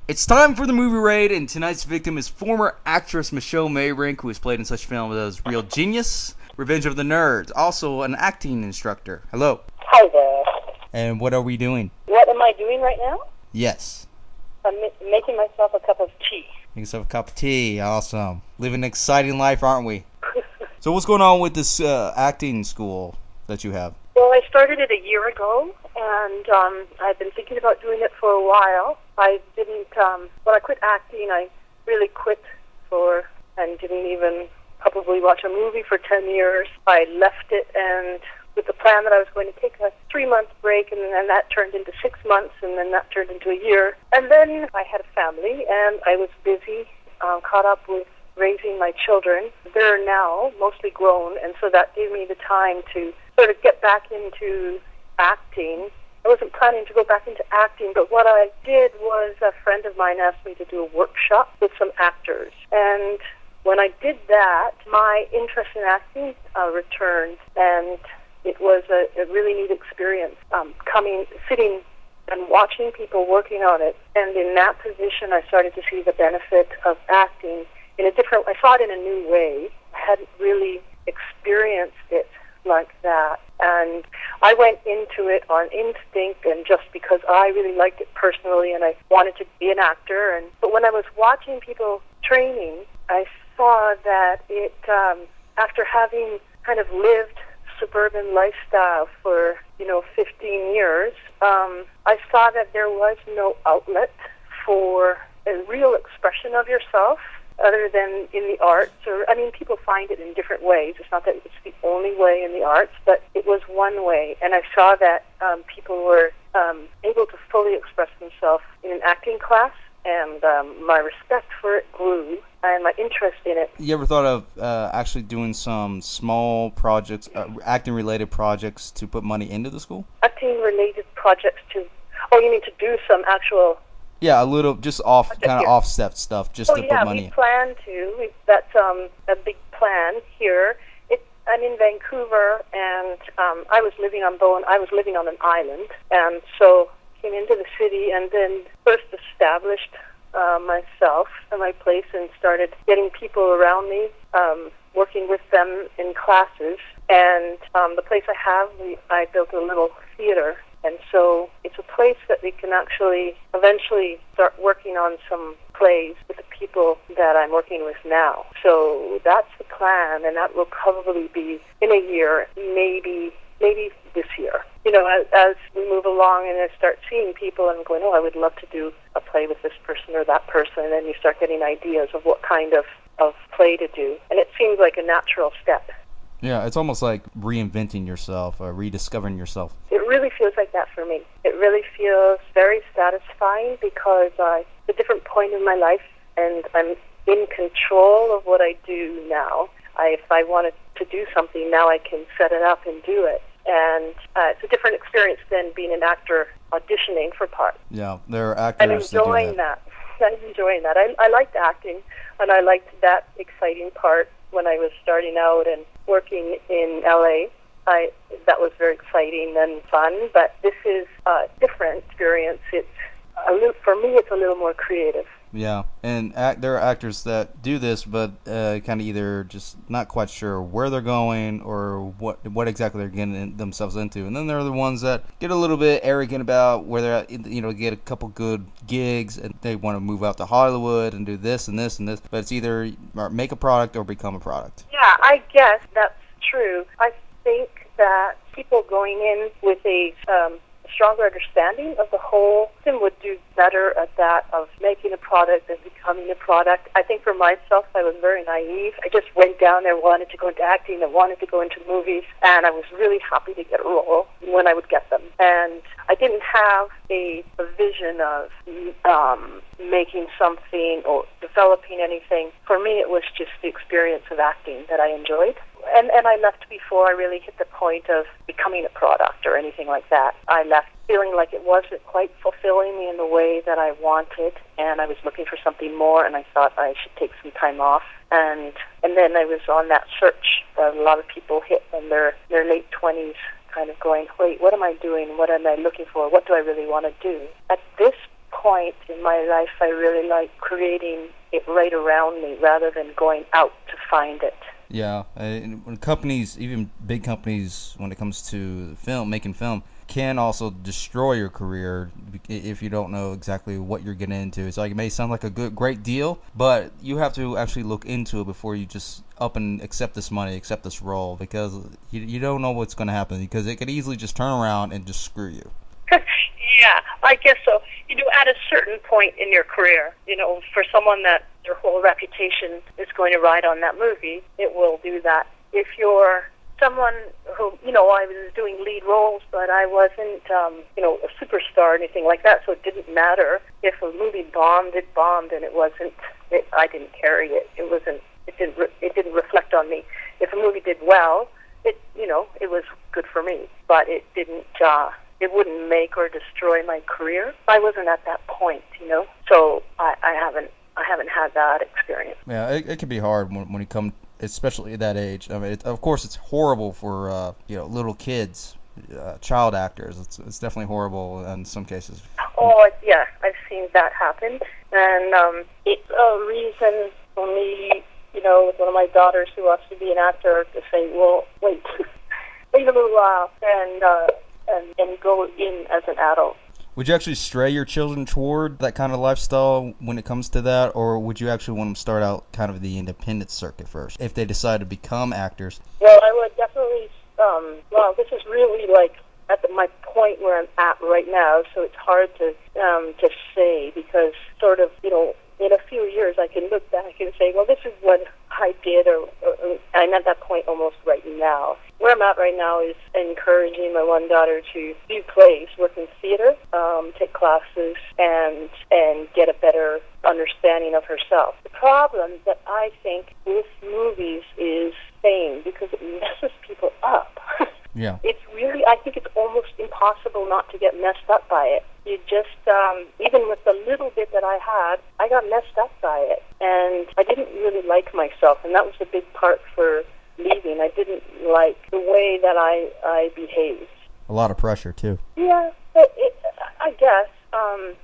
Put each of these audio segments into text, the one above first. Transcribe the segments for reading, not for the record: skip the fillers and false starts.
It's time for the movie raid, and tonight's victim is former actress Michelle Meyrink, who has played in such films as Real Genius, Revenge of the Nerds, also an acting instructor. Hello. Hi there. And what are we doing? What am I doing right now? Yes. I'm making myself a cup of tea. Make yourself a cup of tea. Awesome. Living an exciting life, aren't we? So what's going on with this acting school that you have? Well, I started it a year ago, and I've been thinking about doing it for a while. I didn't, when I quit acting, I really quit and didn't even probably watch a movie for 10 years. I left it, and with the plan that I was going to take a 3-month break, and then that turned into 6 months, and then that turned into a year. And then I had a family, and I was busy, caught up with raising my children. They're now mostly grown, and so that gave me the time to sort of get back into acting. I wasn't planning to go back into acting, but what I did was a friend of mine asked me to do a workshop with some actors. And when I did that, my interest in acting returned, and it was a really neat experience, sitting and watching people working on it. And in that position, I started to see the benefit of acting I saw it in a new way. I hadn't really experienced it like that. And I went into it on instinct and just because I really liked it personally and I wanted to be an actor. But when I was watching people training, I saw that it, after having kind of lived suburban lifestyle for, 15 years, I saw that there was no outlet for a real expression of yourself other than in the arts. People find it in different ways. It's not that it's the only way in the arts, but it was one way. And I saw that people were able to fully express themselves in an acting class, and my respect for it grew, and my interest in it. You ever thought of actually doing some small projects, acting-related projects to put money into the school? Acting-related projects you mean to do some actual... Yeah, a little, just offset stuff, just to put money in. We plan to. That's a big plan here. I'm in Vancouver, and I was living on Bowen. I was living on an island, and so came into the city, and then first established myself and my place, and started getting people around me, working with them in classes. And the place I built a little theater. And so it's a place that we can actually eventually start working on some plays with the people that I'm working with now. So that's the plan, and that will probably be in a year, maybe this year. As we move along and I start seeing people and going, I would love to do a play with this person or that person, and then you start getting ideas of what kind of play to do. And it seems like a natural step. Yeah, it's almost like reinventing yourself, rediscovering yourself. It really feels like that for me. It really feels very satisfying because it's a different point in my life, and I'm in control of what I do now. If I wanted to do something, now I can set it up and do it. And it's a different experience than being an actor auditioning for parts. Yeah, there are actors I'm enjoying that. I'm enjoying that. I liked acting, and I liked that exciting part when I was starting out and working in LA. That was very exciting and fun, but this is a different experience. For me, it's a little more creative. Yeah, and there are actors that do this, but kind of either just not quite sure where they're going or what exactly they're getting themselves into. And then there are the ones that get a little bit arrogant about where they're at, get a couple good gigs and they want to move out to Hollywood and do this and this and this. But it's either make a product or become a product. Yeah, I guess that's true. I think that people going in with a stronger understanding of the whole thing would do better at that, of making a product and becoming a product. I think for myself, I was very naive. I just went down there, wanted to go into acting, and wanted to go into movies, and I was really happy to get a role when I would get them. And I didn't have a vision of making something or developing anything. For me, it was just the experience of acting that I enjoyed. And I left before I really hit the point of becoming a product or anything like that. I left feeling like it wasn't quite fulfilling me in the way that I wanted, and I was looking for something more, and I thought I should take some time off. And then I was on that search that a lot of people hit in their late 20s, kind of going, wait, what am I doing? What am I looking for? What do I really want to do? At this point in my life, I really like creating it right around me rather than going out to find it. Yeah, when companies, even big companies, when it comes to making film, can also destroy your career if you don't know exactly what you're getting into. It's like, it may sound like a great deal, but you have to actually look into it before you just up and accept this money, accept this role, because you don't know what's going to happen, because it could easily just turn around and just screw you. Yeah, I guess so. You know, at a certain point in your career, you know, for someone that their whole reputation is going to ride on that movie, it will do that. If you're someone who, you know, I was doing lead roles, but I wasn't, you know, a superstar or anything like that, so it didn't matter. If a movie bombed, it bombed, and I didn't carry it. It didn't reflect on me. If a movie did well, it was good for me, but it didn't, it wouldn't make or destroy my career. I wasn't at that point, you know, so I haven't had that experience. Yeah, it can be hard when you come, especially at that age. I mean, of course, it's horrible for little kids, child actors. It's definitely horrible in some cases. Oh yeah, I've seen that happen, and it's a reason for me, you know, with one of my daughters who wants to be an actor, to say, well, wait a little while, and go in as an adult. Would you actually stray your children toward that kind of lifestyle when it comes to that, or would you actually want them to start out kind of the independent circuit first, if they decide to become actors? Well, I would definitely, this is really like at my point where I'm at right now, so it's hard to say, because sort of, you know, in a few years I can look back and say, well, this is what I did, or I'm at that point almost right now. Where I'm at right now is encouraging my one daughter to do plays, work in theater, take classes, and get a better understanding of herself. The problem that I think with movies is fame, because it messes people up. Yeah. It's really, I think it's almost impossible not to get messed up by it. You just, even with the little bit that I had, I got messed up by it. And I didn't really like myself, and that was a big part for leaving. I didn't like the way that I behaved. A lot of pressure, too. Yeah, I guess,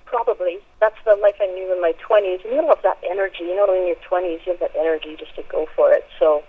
probably. That's the life I knew in my 20s. And you don't have that energy. You know, in your 20s, you have that energy just to go for it. So,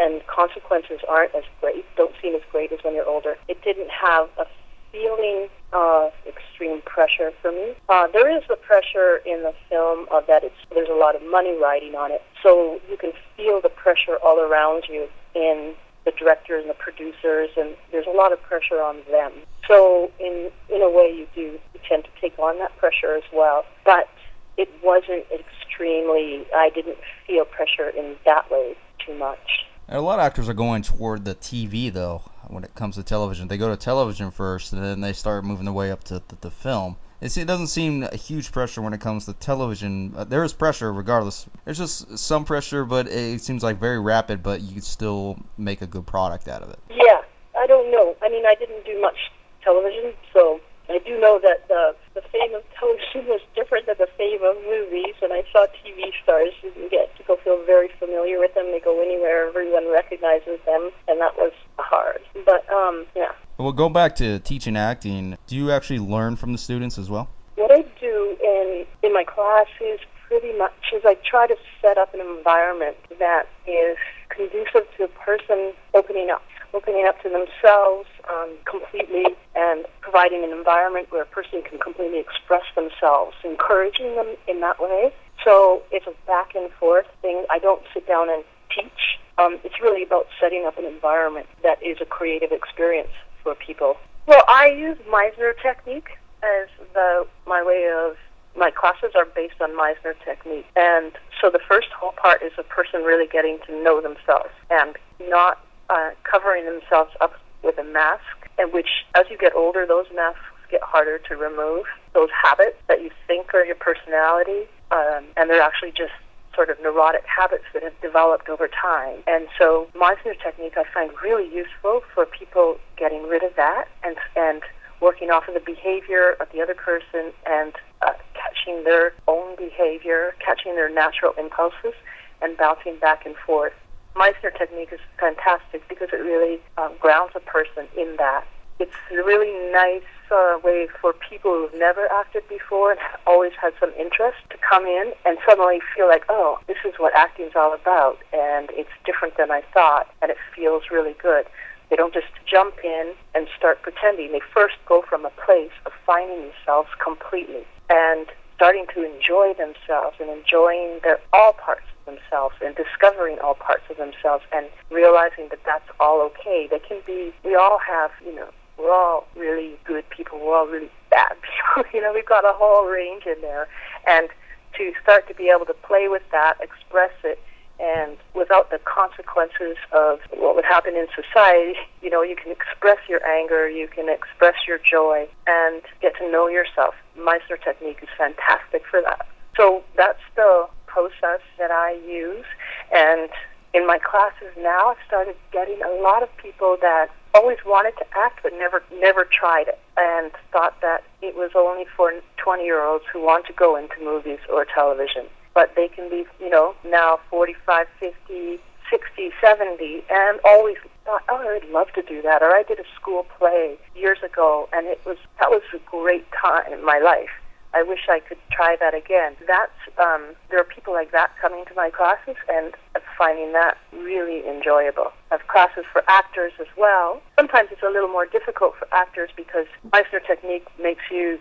and consequences aren't as great, don't seem as great as when you're older. It didn't have a feeling of extreme pressure for me. There is the pressure in the film of that there's a lot of money riding on it, so you can feel the pressure all around you in the directors and the producers, and there's a lot of pressure on them. So in a way you tend to take on that pressure as well, but it wasn't extremely, I didn't feel pressure in that way too much. And a lot of actors are going toward the TV, though, when it comes to television. They go to television first, and then they start moving their way up to the film. It doesn't seem a huge pressure when it comes to television. There is pressure regardless. There's just some pressure, but it seems like very rapid, but you can still make a good product out of it. Yeah, I don't know. I mean, I didn't do much television, so I do know that the fame of television was different than the fame of movies. When I saw TV stars, you can get people feel very familiar with them. They go anywhere, everyone recognizes them, and that was hard. But, yeah. Well, go back to teaching acting. Do you actually learn from the students as well? What I do in my classes pretty much is I try to set up an environment that is conducive to a person opening up to themselves completely, and providing an environment where a person can completely express themselves, encouraging them in that way. So it's a back and forth thing. I don't sit down and teach. It's really about setting up an environment that is a creative experience for people. Well, I use Meysner technique as my classes are based on Meysner technique. And so the first whole part is a person really getting to know themselves and not covering themselves up with a mask, and which, as you get older, those masks get harder to remove. Those habits that you think are your personality, and they're actually just sort of neurotic habits that have developed over time. And so Meysner technique I find really useful for people getting rid of that and working off of the behavior of the other person and catching their own behavior, catching their natural impulses, and bouncing back and forth. Meysner technique is fantastic because it really grounds a person in that. it's a really nice way for people who've never acted before and always had some interest to come in and suddenly feel like, oh, this is what acting's all about, and it's different than I thought, and it feels really good. They don't just jump in and start pretending. They first go from a place of finding themselves completely and starting to enjoy themselves and enjoying all parts of themselves and discovering all parts of themselves and realizing that that's all okay. They can be, we all have, we're all really good people. We're all really bad people. We've got a whole range in there. And to start to be able to play with that, express it, and without the consequences of what would happen in society, you can express your anger, you can express your joy, and get to know yourself. Meissner technique is fantastic for that. So that's the process that I use. And in my classes now, I've started getting a lot of people that always wanted to act but never tried it and thought that it was only for 20-year-olds who want to go into movies or television. But they can be, now 45, 50, 60, 70, and always thought, oh, I'd love to do that. Or I did a school play years ago, and that was a great time in my life. I wish I could try that again. There are people like that coming to my classes, and I'm finding that really enjoyable. I have classes for actors as well. Sometimes it's a little more difficult for actors because Meissner technique makes you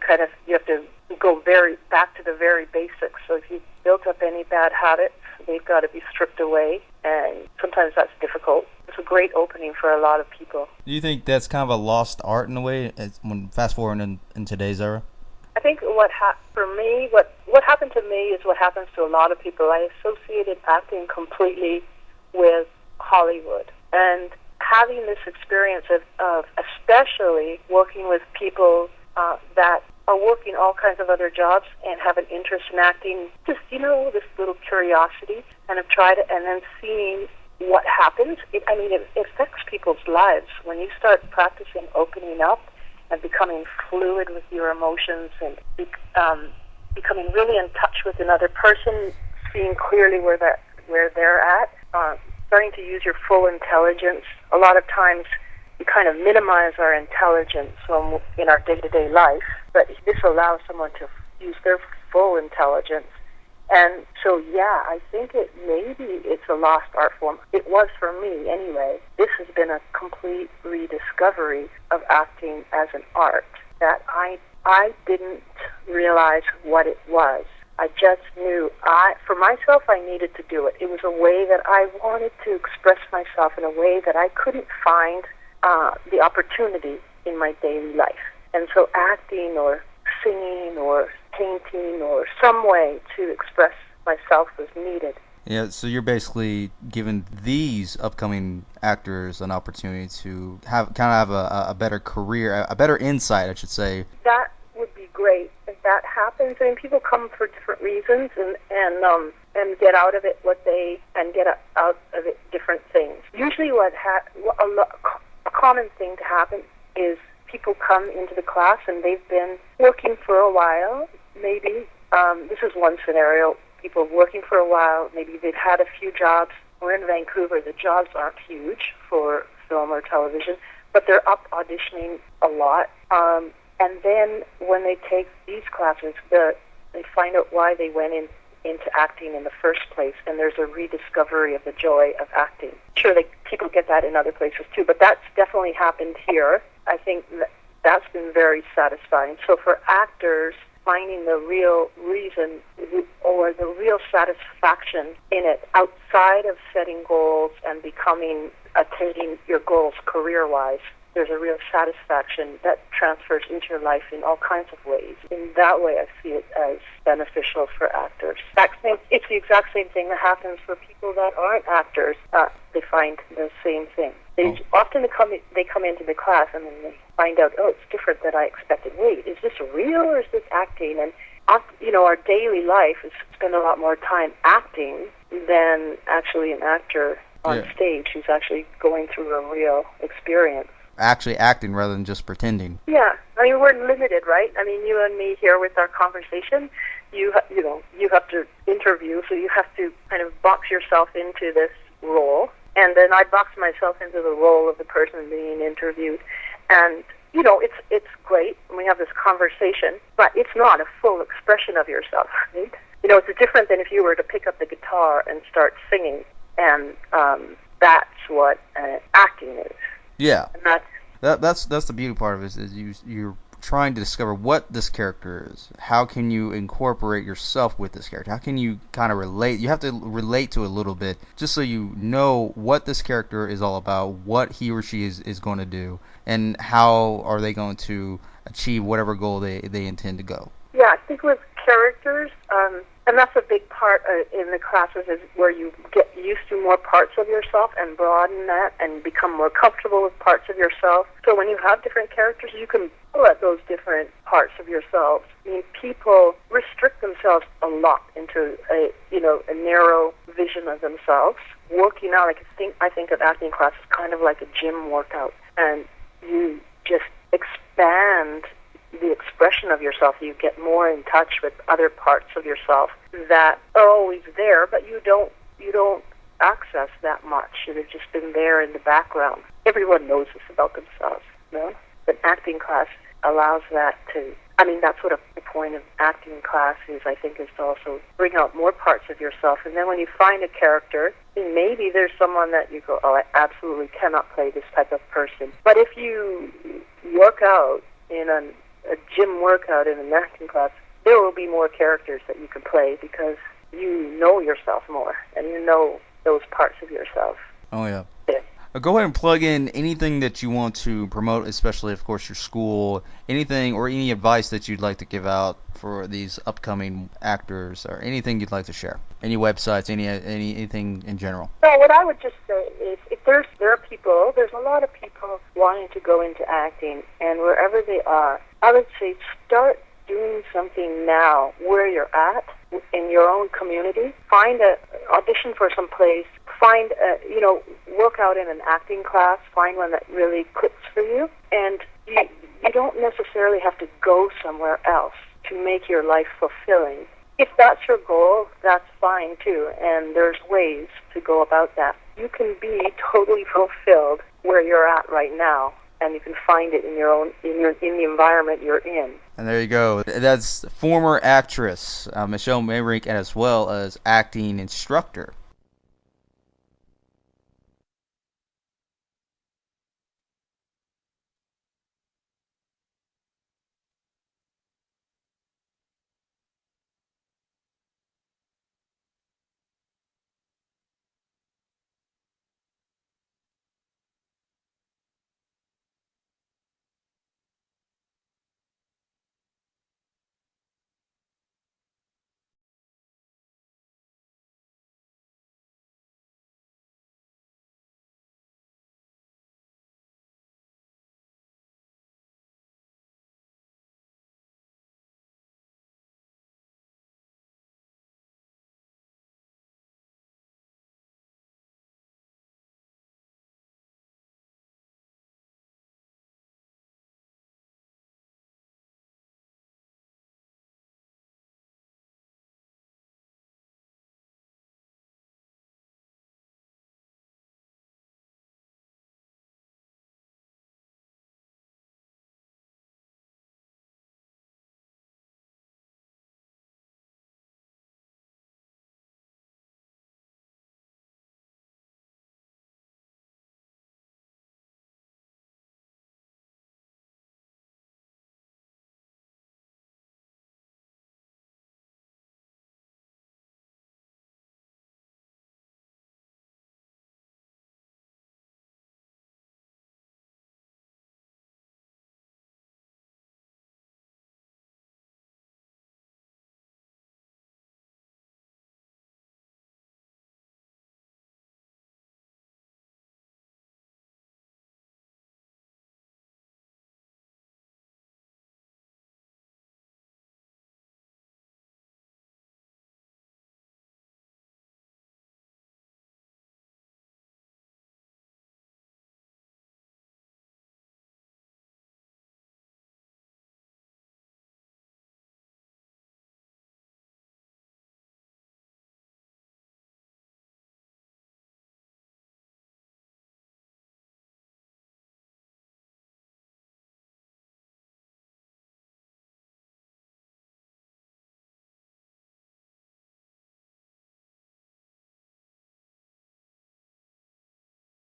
you have to go back to the very basics. So if you built up any bad habits, they've got to be stripped away, and sometimes that's difficult. It's a great opening for a lot of people. Do you think that's kind of a lost art in a way, when fast forward in today's era? I think what happened to me is what happens to a lot of people. I associated acting completely with Hollywood, and having this experience of especially working with people that are working all kinds of other jobs and have an interest in acting, just, this little curiosity, and have tried it, and then seeing what happens. It affects people's lives. When you start practicing opening up and becoming fluid with your emotions and becoming really in touch with another person, seeing clearly where they're at, starting to use your full intelligence. A lot of times we kind of minimize our intelligence in our day-to-day life, but this allows someone to use their full intelligence. And so, I think maybe it's a lost art form. It was for me anyway. This has been a complete rediscovery of acting as an art that I didn't realize what it was. I just knew for myself, I needed to do it. It was a way that I wanted to express myself in a way that I couldn't find the opportunity in my daily life. And so acting or singing or painting or some way to express myself was needed. Yeah, so you're basically giving these upcoming actors an opportunity to have a better career, a better insight, I should say. That would be great if that happens. I mean, people come for different reasons and get out of it get out of it different things. Usually, a common thing to happen is people come into the class and they've been working for a while. Maybe this is one scenario. People working for a while. Maybe they've had a few jobs. We're in Vancouver. The jobs aren't huge for film or television, but they're up auditioning a lot. And then when they take these classes, they find out why they went into acting in the first place, and there's a rediscovery of the joy of acting. Sure, people get that in other places too, but that's definitely happened here. I think that's been very satisfying. So for actors, finding the real reason or the real satisfaction in it outside of setting goals and attaining your goals career-wise, there's a real satisfaction that transfers into your life in all kinds of ways. In that way, I see it as beneficial for actors. It's the exact same thing that happens for people that aren't actors. They find the same thing. Often they come into the class and then they find out, oh, it's different than I expected. Wait, is this real or is this acting? And our daily life is spend a lot more time acting than actually an actor on stage who's actually going through a real experience. Actually acting rather than just pretending. Yeah, I mean, we're limited, right? I mean, you and me here with our conversation, you have to interview, so you have to kind of box yourself into this role, and then I box myself into the role of the person being interviewed, and it's great, and we have this conversation, but it's not a full expression of yourself, right? It's different than if you were to pick up the guitar and start singing, and that's what acting is. Yeah. And that's the beauty part of it is you're trying to discover what this character is. How can you incorporate yourself with this character? How can you kind of relate? You have to relate to it a little bit just so you know what this character is all about, what he or she is going to do, and how are they going to achieve whatever goal they intend to go. Yeah, I think with characters, and that's a big part in the classes, is where you get used to more parts of yourself and broaden that and become more comfortable with parts of yourself. So when you have different characters, you can pull at those different parts of yourselves. I mean, people restrict themselves a lot into a narrow vision of themselves. Working out, I think of acting class as kind of like a gym workout, and you just expand the expression of yourself. You get more in touch with other parts of yourself that are always there, but you don't access that much. They've just been there in the background. Everyone knows this about themselves, But acting class allows that to. I mean, that's what the point of acting class is. I think is to also bring out more parts of yourself, and then when you find a character, maybe there's someone that you go, oh, I absolutely cannot play this type of person. But if you work out in a gym workout in an acting class, there will be more characters that you can play because you know yourself more and you know those parts of yourself. Oh, yeah. Go ahead and plug in anything that you want to promote, especially, of course, your school, anything or any advice that you'd like to give out for these upcoming actors, or anything you'd like to share. Any websites, anything in general. So what I would just say is, if there's a lot of people wanting to go into acting, and wherever they are, I would say start doing something now where you're at in your own community. Find a audition for some place. Find work out in an acting class. Find one that really clicks for you, and you don't necessarily have to go somewhere else to make your life fulfilling. If that's your goal, that's fine too, and there's ways to go about that. You can be totally fulfilled where you're at right now, and you can find it in the environment you're in. And there you go. That's former actress Michelle Meyrink, as well as acting instructor